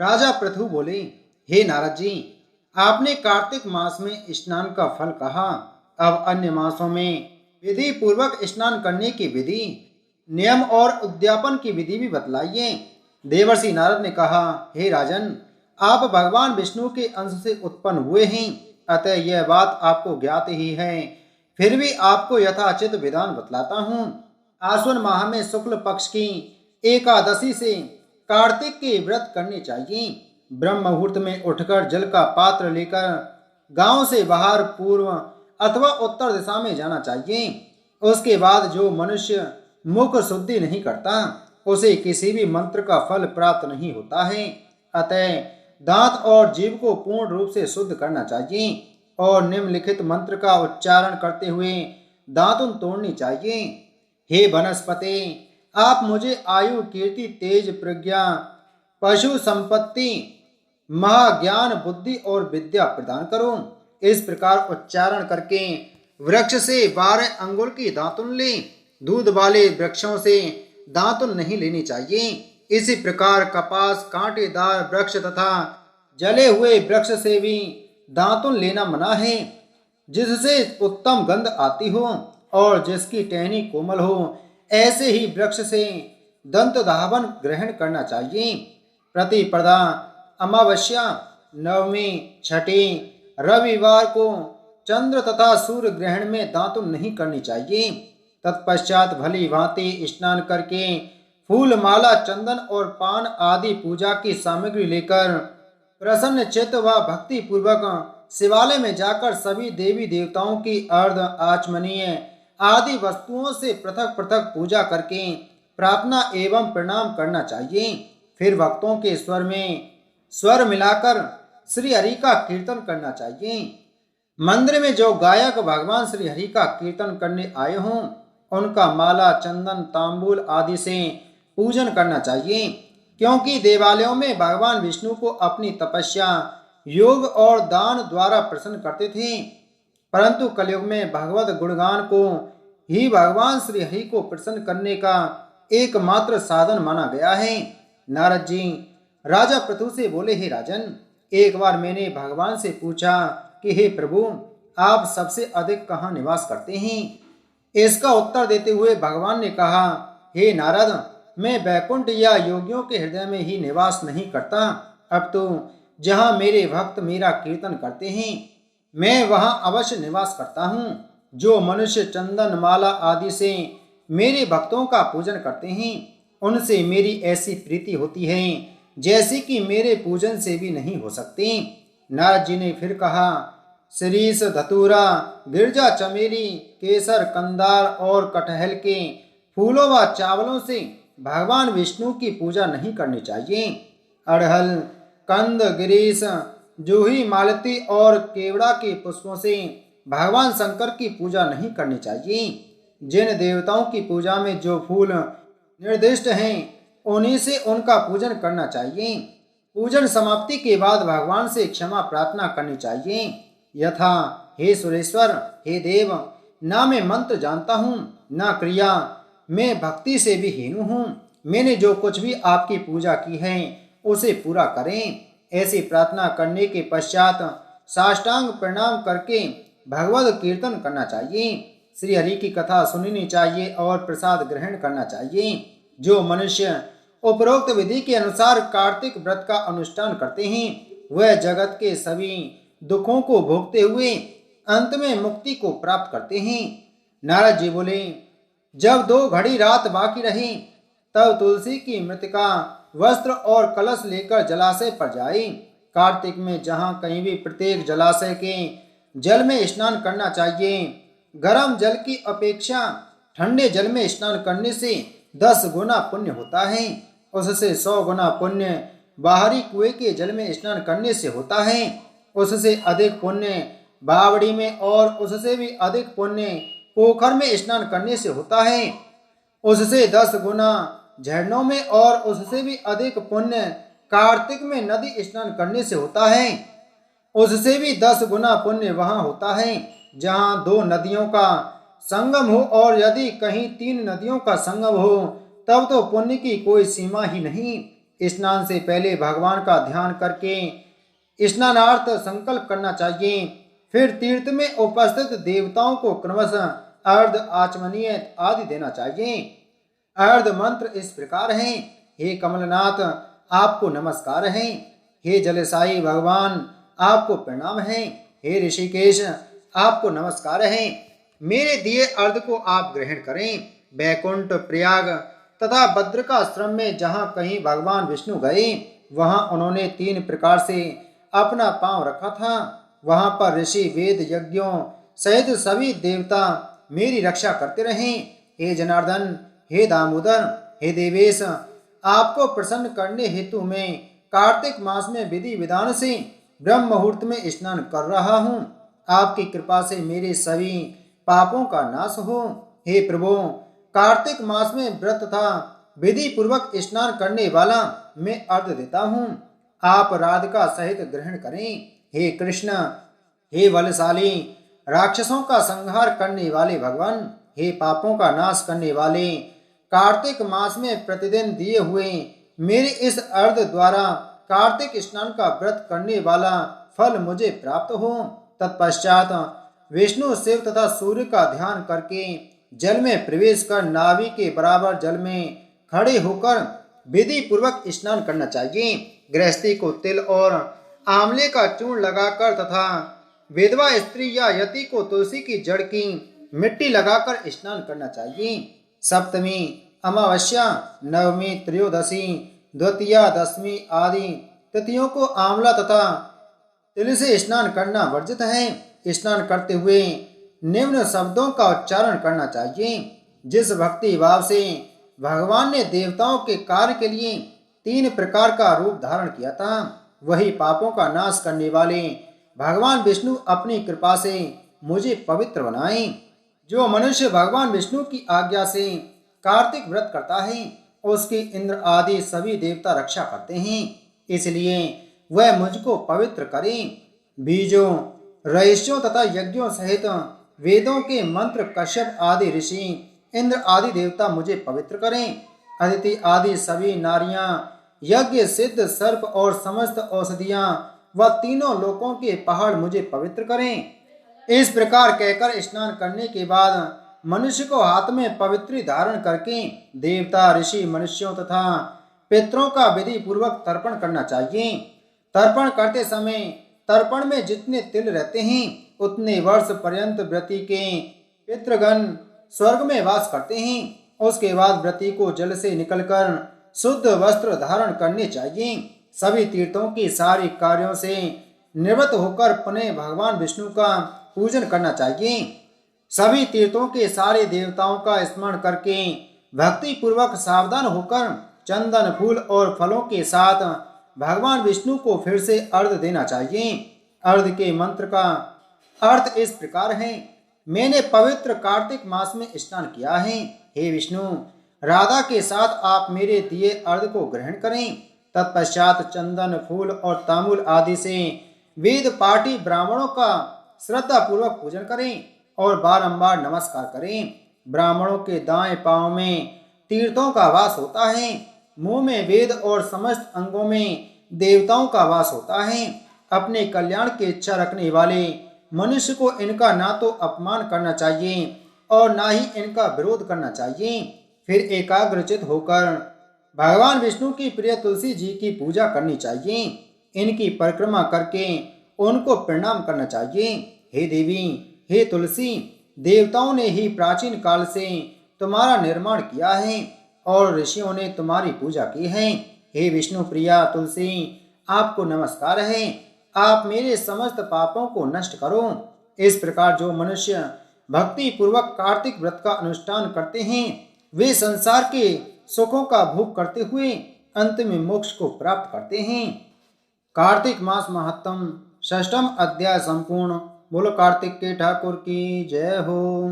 राजा पृथु बोले, हे नारद जी, आपने कार्तिक मास में स्नान का फल कहा। अब अन्य मासों में विधि पूर्वक स्नान करने की विधि, नियम और उद्यापन की विधि भी बतलाइए। देवर्षि नारद ने कहा, हे राजन, आप भगवान विष्णु के अंश से उत्पन्न हुए हैं, अतः यह बात आपको ज्ञात ही है। फिर भी आपको यथाचित विधान बतलाता हूँ। आश्विन माह में शुक्ल पक्ष की एकादशी से कार्तिक के व्रत करने चाहिए। ब्रह्म मुहूर्त में उठकर जल का पात्र लेकर गांव से बाहर पूर्व अथवा उत्तर दिशा में जाना चाहिए। उसके बाद जो मनुष्य मुख शुद्धि नहीं करता, उसे किसी भी मंत्र का फल प्राप्त नहीं होता है। अतः दांत और जीभ को पूर्ण रूप से शुद्ध करना चाहिए और निम्नलिखित मंत्र का उच्चारण करते हुए दांतुन तोड़नी चाहिए। हे वनस्पति, आप मुझे आयु, कीर्ति, तेज, प्रज्ञा, पशु संपत्ति, महाज्ञान, बुद्धि और विद्या प्रदान करो। इस प्रकार उच्चारण करके वृक्ष से 12 अंगुल की दातुन ले। दूध वाले वृक्षों से दातुन नहीं लेनी चाहिए। इसी प्रकार कपास, कांटेदार वृक्ष तथा जले हुए वृक्ष से भी दातुन लेना मना है। जिससे उत्तम गंध आती हो और जिसकी टहनी कोमल हो, ऐसे ही वृक्ष से दंत धावन ग्रहण करना चाहिए। प्रतिपदा, अमावस्या, नवमी, छठी, रविवार को चंद्र तथा सूर्य ग्रहण में दातुन नहीं करनी चाहिए। तत्पश्चात भली भांति स्नान करके फूल, माला, चंदन और पान आदि पूजा की सामग्री लेकर प्रसन्न चित्त व भक्ति पूर्वक शिवालय में जाकर सभी देवी देवताओं की अर्ध आचमनीय आदि वस्तुओं से पृथक पृथक पूजा करके प्रार्थना एवं प्रणाम करना चाहिए। फिर भक्तों के स्वर में स्वर मिलाकर श्री हरि का कीर्तन करना चाहिए। मंदिर में जो गायक भगवान श्री हरि का कीर्तन करने आए हों, उनका माला, चंदन, तांबूल आदि से पूजन करना चाहिए, क्योंकि देवालयों में भगवान विष्णु को अपनी तपस्या, योग और दान द्वारा प्रसन्न करते थे। परंतु कलयुग में भगवत गुणगान को ही भगवान श्री हरि को प्रसन्न करने का एकमात्र साधन माना गया है। नारद जी राजा पृथु से बोले, हे राजन, एक बार मैंने भगवान से पूछा कि हे प्रभु, आप सबसे अधिक कहाँ निवास करते हैं? इसका उत्तर देते हुए भगवान ने कहा, हे नारद, मैं वैकुंठ या योगियों के हृदय में ही निवास नहीं करता। अब तो जहाँ मेरे भक्त मेरा कीर्तन करते हैं, मैं वहाँ अवश्य निवास करता हूँ। जो मनुष्य चंदन, माला आदि से मेरे भक्तों का पूजन करते हैं, उनसे मेरी ऐसी प्रीति होती है जैसी कि मेरे पूजन से भी नहीं हो सकती। नारद जी ने फिर कहा, शिरीष, धतूरा, गिरजा, चमेली, केसर, कंदार और कटहल के फूलों व चावलों से भगवान विष्णु की पूजा नहीं करनी चाहिए। अड़हल, कंद, गिरीश, जूही, मालती और केवड़ा के पुष्पों से भगवान शंकर की पूजा नहीं करनी चाहिए। जिन देवताओं की पूजा में जो फूल निर्दिष्ट हैं, उन्हीं से उनका पूजन करना चाहिए। पूजन समाप्ति के बाद भगवान से क्षमा प्रार्थना करनी चाहिए, यथा, हे सुरेश्वर, हे देव, ना मैं मंत्र जानता हूँ, ना क्रिया, मैं भक्ति से भी हीन हूँ। मैंने जो कुछ भी आपकी पूजा की है उसे पूरा करें। ऐसी प्रार्थना करने के पश्चात साष्टांग प्रणाम करके भगवत कीर्तन करना चाहिए। श्री हरि की कथा सुननी चाहिए और प्रसाद ग्रहण करना चाहिए। जो मनुष्य उपरोक्त विधि के अनुसार कार्तिक व्रत का अनुष्ठान करते हैं, वह जगत के सभी दुखों को भोगते हुए अंत में मुक्ति को प्राप्त करते हैं। नारद जी बोले, जब 2 घड़ी रात बाकी रही, तब तुलसी की मृतिका, वस्त्र और कलश लेकर जलाशय पर जाए। कार्तिक में जहाँ कहीं भी प्रत्येक जलाशय के जल में स्नान करना चाहिए। गर्म जल की अपेक्षा ठंडे जल में स्नान करने से 10 गुना पुण्य होता है। उससे 100 गुना पुण्य बाहरी कुएं के जल में स्नान करने से होता है। उससे अधिक पुण्य बावड़ी में और उससे भी अधिक पुण्य पोखर में स्नान करने से होता है। उससे 10 गुना झरनों में और उससे भी अधिक पुण्य कार्तिक में नदी स्नान करने से होता है। उससे भी 10 गुना पुण्य वहां होता है जहां 2 नदियों का संगम हो, और यदि कहीं 3 नदियों का संगम हो, तब तो पुण्य की कोई सीमा ही नहीं। स्नान से पहले भगवान का ध्यान करके स्नानार्थ संकल्प करना चाहिए। फिर तीर्थ में उपस्थित देवताओं को क्रमशः अर्ध आचमनीय आदि देना चाहिए। अर्ध मंत्र इस प्रकार हैं। हे कमलनाथ, आपको नमस्कार है। हे जलसाई भगवान, आपको प्रणाम है। हे ऋषिकेश, आपको नमस्कार है। मेरे दिए अर्ध को आप ग्रहण करें। बैकुंठ, प्रयाग तथा बद्रिकाश्रम में जहाँ कहीं भगवान विष्णु गए, वहाँ उन्होंने 3 प्रकार से अपना पांव रखा था। वहाँ पर ऋषि वेद यज्ञों सहित सभी देवता मेरी रक्षा करते रहे। हे जनार्दन, हे दामोदर, हे देवेश, आपको प्रसन्न करने हेतु मैं कार्तिक मास में विधि विधान से ब्रह्म मुहूर्त में स्नान कर रहा हूँ। आपकी कृपा से मेरे सभी पापों का नाश हो। हे प्रभु, कार्तिक मास में व्रत तथा विधि पूर्वक स्नान करने वाला मैं अर्घ देता हूँ। आप राधिका सहित ग्रहण करें। हे कृष्ण, हे बलशाली, राक्षसों का संहार करने वाले भगवान, हे पापों का नाश करने वाले, कार्तिक मास में प्रतिदिन दिए हुए मेरे इस अर्घ द्वारा कार्तिक स्नान का व्रत करने वाला फल मुझे प्राप्त हो। तत्पश्चात विष्णु, शिव तथा सूर्य का ध्यान करके जल में प्रवेश कर नाभि के बराबर जल में खड़े होकर विधि पूर्वक स्नान करना चाहिए। गृहस्थी को तिल और आंवले का चूर्ण लगाकर तथा विधवा स्त्री या यति को तुलसी की जड़ की मिट्टी लगाकर स्नान करना चाहिए। सप्तमी, अमावस्या, नवमी, त्रयोदशी, द्वितीया, दशमी आदि तिथियों को आंवला तथा तिल से स्नान करना वर्जित है। स्नान करते हुए निम्न शब्दों का उच्चारण करना चाहिए। जिस भक्ति भाव से भगवान ने देवताओं के कार्य के लिए 3 प्रकार का रूप धारण किया था, वही पापों का नाश करने वाले भगवान विष्णु अपनी कृपा से मुझे पवित्र बनाए। जो मनुष्य भगवान विष्णु की आज्ञा से कार्तिक व्रत करता है, उसकी इंद्र आदि सभी देवता रक्षा करते हैं। इसलिए वह मुझको पवित्र करें। बीजों, रईसों तथा यज्ञों सहित वेदों के मंत्र कश्यप आदि ऋषि, इंद्र आदि देवता मुझे पवित्र करें। अदिति आदि सभी नारियां, यज्ञ, सिद्ध, सर्प और समस्त औषधियां व तीनों लोकों के पहाड़ मुझे पवित्र करें। इस प्रकार कहकर स्नान करने के बाद मनुष्य को हाथ में पवित्री धारण करके देवता, ऋषि, मनुष्यों तथा पितरों का विधि पूर्वक तर्पण करना चाहिए। तर्पण करते समय तर्पण में जितने तिल रहते हैं, उतने वर्ष पर्यंत व्रती के पितृगण स्वर्ग में वास करते हैं। उसके बाद व्रती को जल से निकलकर शुद्ध वस्त्र धारण करने चाहिए। सभी तीर्थों के सारे कार्यों से निवृत्त होकर पुनः भगवान विष्णु का पूजन करना चाहिए। सभी तीर्थों के सारे देवताओं का स्मरण करके भक्ति पूर्वक सावधान होकर चंदन, फूल और फलों के साथ भगवान विष्णु को फिर से अर्घ देना चाहिए। अर्घ के मंत्र का अर्थ इस प्रकार है। मैंने पवित्र कार्तिक मास में स्नान किया है। हे विष्णु, राधा के साथ आप मेरे दिए अर्घ को ग्रहण करें। तत्पश्चात चंदन, फूल और तांबूल आदि से वेद पाठी ब्राह्मणों का श्रद्धा पूर्वक पूजन करें और बारंबार नमस्कार करें। ब्राह्मणों के दाएं पांव में तीर्थों का वास होता है। मुंह में वेद और समस्त अंगों में देवताओं का वास होता है। अपने कल्याण की इच्छा रखने वाले मनुष्य को इनका ना तो अपमान करना चाहिए और ना ही इनका विरोध करना चाहिए। फिर एकाग्रचित होकर भगवान विष्णु की प्रिय तुलसी जी की पूजा करनी चाहिए। इनकी परिक्रमा करके उनको प्रणाम करना चाहिए। हे देवी, हे तुलसी, देवताओं ने ही प्राचीन काल से तुम्हारा निर्माण किया है और ऋषियों ने तुम्हारी पूजा की है। हे विष्णु प्रिया तुलसी, आपको नमस्कार है। आप मेरे समस्त पापों को नष्ट करो। इस प्रकार जो मनुष्य भक्ति पूर्वक कार्तिक व्रत का अनुष्ठान करते हैं, वे संसार के सुखों का भोग करते हुए अंत में मोक्ष को प्राप्त करते हैं। कार्तिक मास महत्तम 6वां अध्याय संपूर्ण। बोलो कार्तिक के ठाकुर की जय हो।